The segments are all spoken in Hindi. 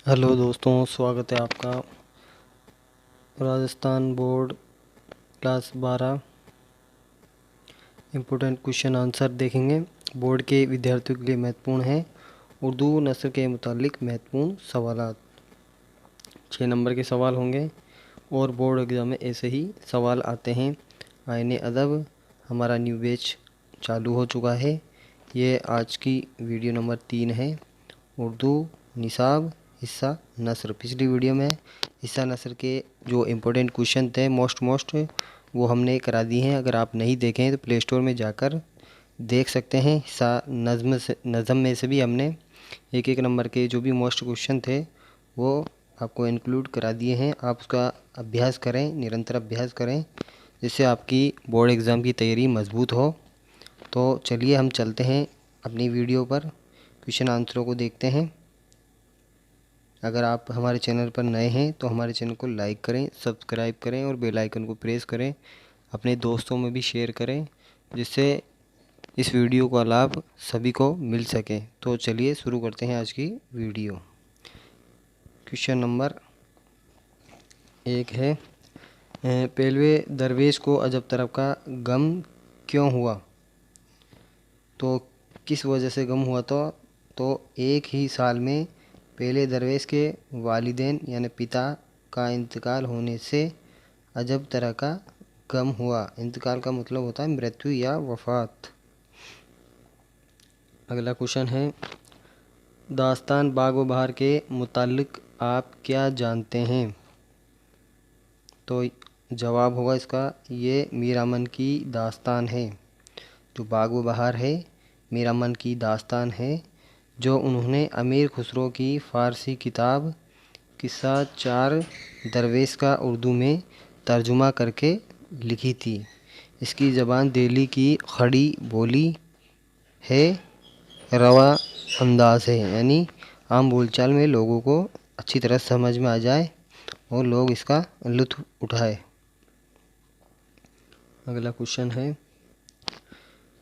हेलो दोस्तों, स्वागत है आपका। Rajasthan board class 12 important question answer देखेंगे। बोर्ड के विद्यार्थियों के लिए महत्वपूर्ण है उर्दू नस्ल के मुतालिक महत्वपूर्ण सवालात। 6 नंबर के सवाल होंगे और बोर्ड एग्ज़ाम में ऐसे ही सवाल आते हैं। आईने अदब हमारा न्यू बैच चालू हो चुका है। ये आज की वीडियो नंबर 3 है। उर्दू निसाब हिस्सा नस्र। पिछली वीडियो में हिस्सा नस्र के जो इम्पोर्टेंट क्वेश्चन थे मोस्ट वो हमने करा दिए हैं। अगर आप नहीं देखें तो प्ले स्टोर में जाकर देख सकते हैं। हिस्सा नज़म में से भी हमने एक एक नंबर के जो भी मोस्ट क्वेश्चन थे वो आपको इंक्लूड करा दिए हैं। आप उसका अभ्यास करें, निरंतर अभ्यास करें, जिससे आपकी बोर्ड एग्ज़ाम की तैयारी मजबूत हो। तो चलिए हम चलते हैं अपनी वीडियो पर, क्वेश्चन आंसरों को देखते हैं। अगर आप हमारे चैनल पर नए हैं तो हमारे चैनल को लाइक करें, सब्सक्राइब करें और बेल आइकन को प्रेस करें। अपने दोस्तों में भी शेयर करें, जिससे इस वीडियो का लाभ सभी को मिल सके। तो चलिए शुरू करते हैं आज की वीडियो। क्वेश्चन नंबर 1 है, पहलवे दरवेश को अजब तरफ का गम क्यों हुआ? तो किस वजह से गम हुआ था? तो एक ही साल में पहले दरवेश के वालिदैन यानी पिता का इंतकाल होने से अजब तरह का गम हुआ। इंतकाल का मतलब होता है मृत्यु या वफ़ात। अगला क्वेश्चन है, दास्तान बाग व बहार के मुतालिक आप क्या जानते हैं? तो जवाब होगा इसका, ये मीर अमन की दास्तान है। जो बाग व बहार है मीर अमन की दास्तान है, जो उन्होंने अमीर खुसरो की फ़ारसी किताब किस्सा चार दरवेश का उर्दू में तर्जुमा करके लिखी थी। इसकी ज़बान दिल्ली की खड़ी बोली है, रवा अंदाज है, यानी आम बोलचाल में लोगों को अच्छी तरह समझ में आ जाए और लोग इसका लुत्फ़ उठाए। अगला क्वेश्चन है,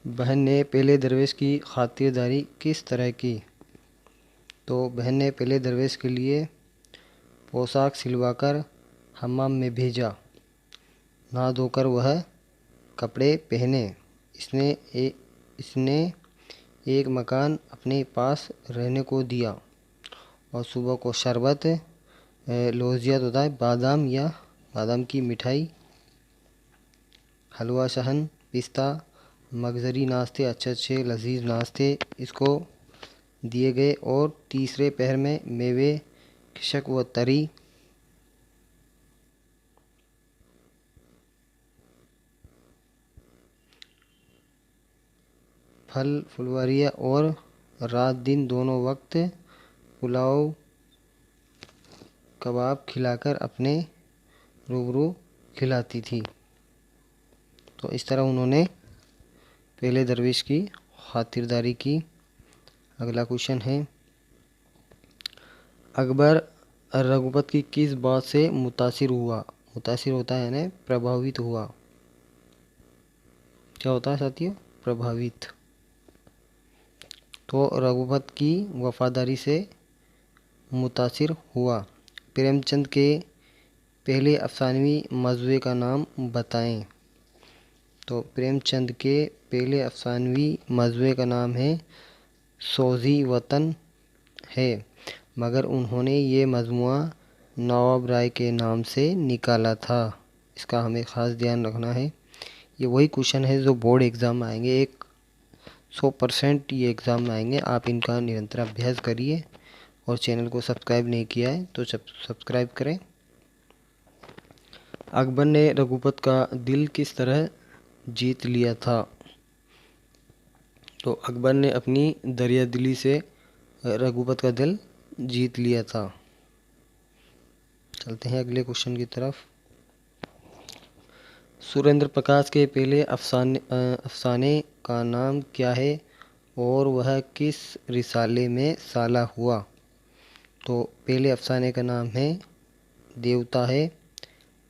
बहन ने पहले दरवेश की खातिरदारी किस तरह की? तो बहन ने पहले दरवेश के लिए पोशाक सिलवाकर हम्माम में भेजा। नहा धोकर वह कपड़े पहने। इसने एक मकान अपने पास रहने को दिया और सुबह को शरबत, लोजियत होता है बादाम या बादाम की मिठाई, हलवा शहन, पिस्ता, मगज़री नाश्ते, अच्छे अच्छे लजीज नाश्ते इसको दिए गए। और तीसरे पहर में मेवे, खिशक व तरी, फल फुलवारियाँ और रात दिन दोनों वक्त पुलाव कबाब खिलाकर अपने रूबरू खिलाती थी। तो इस तरह उन्होंने पहले दरवेश की खातिरदारी की। अगला क्वेश्चन है, अकबर रघुपत की किस बात से मुतासिर हुआ? मुतासिर होता है यानी प्रभावित हुआ। क्या होता है साथियों? प्रभावित। तो रघुपत की वफादारी से मुतासिर हुआ। प्रेमचंद के पहले अफसानवी मजमूए का नाम बताएं। तो प्रेमचंद के पहले अफसानवी मजमूए का नाम है सोज़ी वतन है, मगर उन्होंने ये मजमुआ नवाब राय के नाम से निकाला था। इसका हमें ख़ास ध्यान रखना है। ये वही क्वेश्चन है जो बोर्ड एग्ज़ाम में आएंगे, 100% ये एग्ज़ाम में आएंगे। आप इनका निरंतर अभ्यास करिए और चैनल को सब्सक्राइब नहीं किया है तो सब्सक्राइब करें। अकबर ने रघुपत का दिल किस तरह जीत लिया था? तो अकबर ने अपनी दरिया दिली से रघुपत का दिल जीत लिया था। चलते हैं अगले क्वेश्चन की तरफ। सुरेंद्र प्रकाश के पहले अफसाने का नाम क्या है और वह किस रिसाले में साला हुआ? तो पहले अफसाने का नाम है देवता है।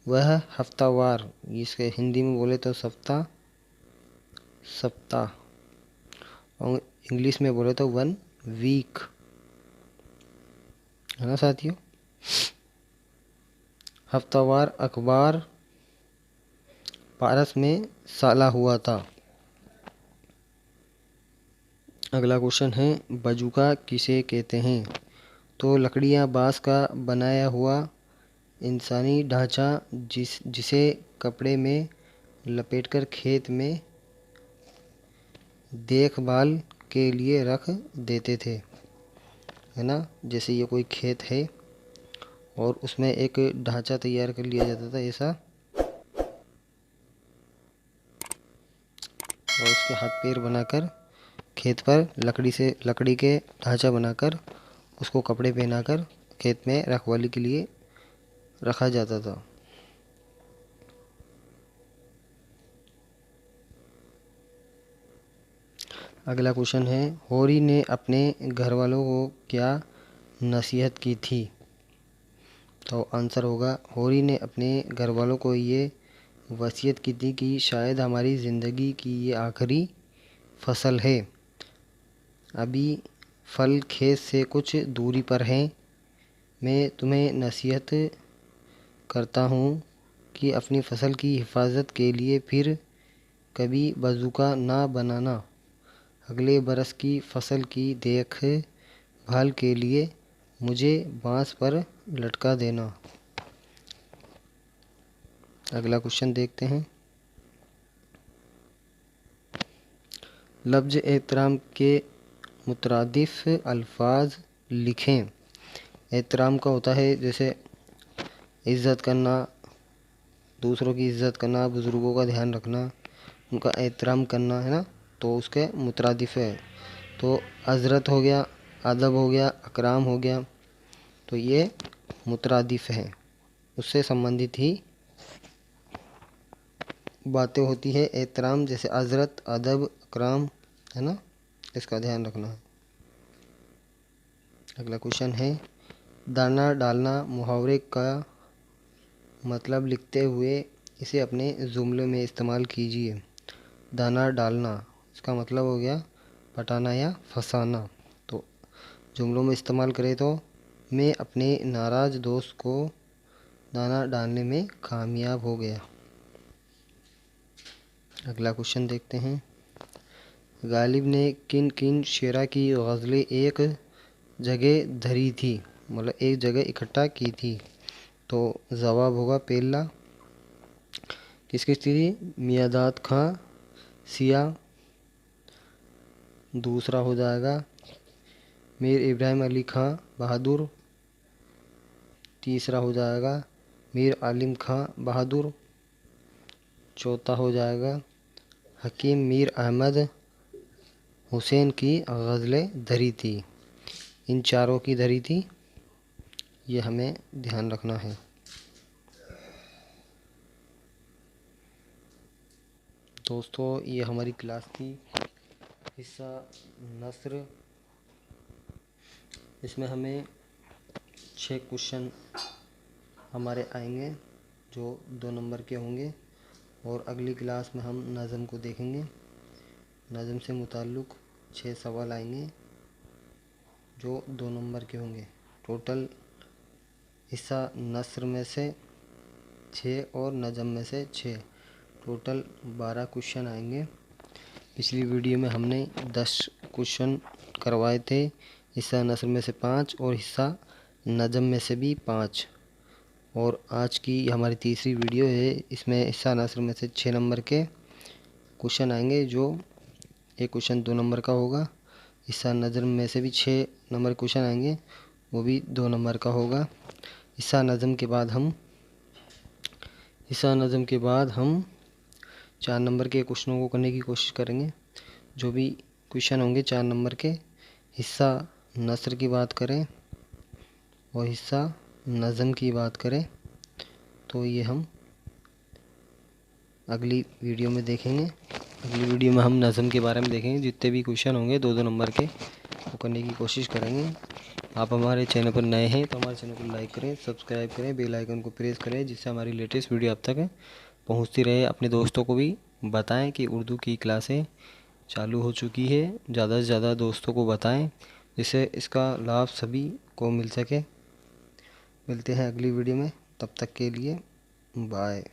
वह हफ्तावार, इसके हिंदी में बोले तो सप्ताह और इंग्लिश में बोले तो 1 वीक। है ना साथियों। हफ्तावार अखबार पारस में साला हुआ था। अगला क्वेश्चन है बजूका किसे कहते हैं। तो लकड़ियाँ बाँस का बनाया हुआ इंसानी ढांचा जिसे कपड़े में लपेटकर खेत में देखभाल के लिए रख देते थे, है ना। जैसे ये कोई खेत है और उसमें एक ढांचा तैयार कर लिया जाता था ऐसा, और उसके हाथ पैर बनाकर खेत पर लकड़ी के ढांचा बनाकर उसको कपड़े पहनाकर खेत में रखवाली के लिए रखा जाता था। अगला क्वेश्चन है होरी ने अपने घर वालों को क्या नसीहत की थी। तो आंसर होगा होरी ने अपने घर वालों को ये वसीयत की थी कि शायद हमारी ज़िंदगी की ये आखिरी फसल है, अभी फल खेत से कुछ दूरी पर हैं। मैं तुम्हें नसीहत करता हूँ कि अपनी फसल की हिफाजत के लिए फिर कभी बजूका ना बनाना। अगले बरस की फसल की देखभाल के लिए मुझे बांस पर लटका देना। अगला क्वेश्चन देखते हैं। लफ्ज़ एहतराम के मुतरादिफ अल्फाज लिखें। एहतराम का होता है जैसे इज़्ज़त करना, दूसरों की इज़्ज़त करना, बुज़ुर्गों का ध्यान रखना, उनका एहतराम करना, है ना। तो उसके मुतरादिफ है। तो हज़रत हो गया, अदब हो गया, अकराम हो गया, तो ये मुतरादिफ है, उससे संबंधित ही बातें होती है। एहतराम जैसे हज़रत, अदब, अकराम, है ना, इसका ध्यान रखना है। अगला क्वेश्चन है दाना डालना मुहावरे का मतलब लिखते हुए इसे अपने जुमले में इस्तेमाल कीजिए। दाना डालना इसका मतलब हो गया पटाना या फंसाना। तो जुमलों में इस्तेमाल करें तो मैं अपने नाराज़ दोस्त को दाना डालने में कामयाब हो गया। अगला क्वेश्चन देखते हैं। गालिब ने किन किन शेरा की गज़लें एक जगह धरी थी, मतलब एक जगह इकट्ठा की थी। तो जवाब होगा पहला किसकी थी, मियादाद खां सिया। दूसरा हो जाएगा मीर इब्राहिम अली खां बहादुर। तीसरा हो जाएगा मीर आलिम खां बहादुर। चौथा हो जाएगा हकीम मीर अहमद हुसैन की गज़लें धरी थी। इन चारों की धरी थी, ये हमें ध्यान रखना है। दोस्तों ये हमारी क्लास थी हिस्सा नस्र। इसमें हमें 6 क्वेश्चन हमारे आएंगे जो 2 नंबर के होंगे, और अगली क्लास में हम नज़म को देखेंगे। नज़म से मुताल्लिक़ 6 सवाल आएंगे जो 2 नंबर के होंगे। टोटल हिस्सा नस्र में से 6 और नज़म में से 6, टोटल 12 क्वेश्चन आएंगे। पिछली वीडियो में हमने 10 क्वेश्चन करवाए थे, हिस्सा नस्र में से 5 और हिस्सा नज़म में से भी 5। और आज की हमारी तीसरी वीडियो है, इसमें हिस्सा नस्र में से 6 नंबर के क्वेश्चन आएंगे, जो एक क्वेश्चन 2 नंबर का होगा। हिस्सा नज़म में से भी 6 नंबर क्वेश्चन आएंगे, वो भी 2 नंबर का होगा। हिस्सा नज़म के बाद हम 4 नंबर के क्वेश्चनों को करने की कोशिश करेंगे। जो भी क्वेश्चन होंगे 4 नंबर के, हिस्सा नस्र की बात करें और हिस्सा नज़म की बात करें, तो ये हम अगली वीडियो में देखेंगे। अगली वीडियो में हम नज़म के बारे में देखेंगे। जितने भी क्वेश्चन होंगे 2-2 नंबर के, वो करने की कोशिश करेंगे। आप हमारे चैनल पर नए हैं तो हमारे चैनल को लाइक करें, सब्सक्राइब करें, बेल आइकन को प्रेस करें, जिससे हमारी लेटेस्ट वीडियो आप तक पहुंचती रहे। अपने दोस्तों को भी बताएं कि उर्दू की क्लासें चालू हो चुकी है। ज़्यादा से ज़्यादा दोस्तों को बताएं, जिससे इसका लाभ सभी को मिल सके। मिलते हैं अगली वीडियो में, तब तक के लिए बाय।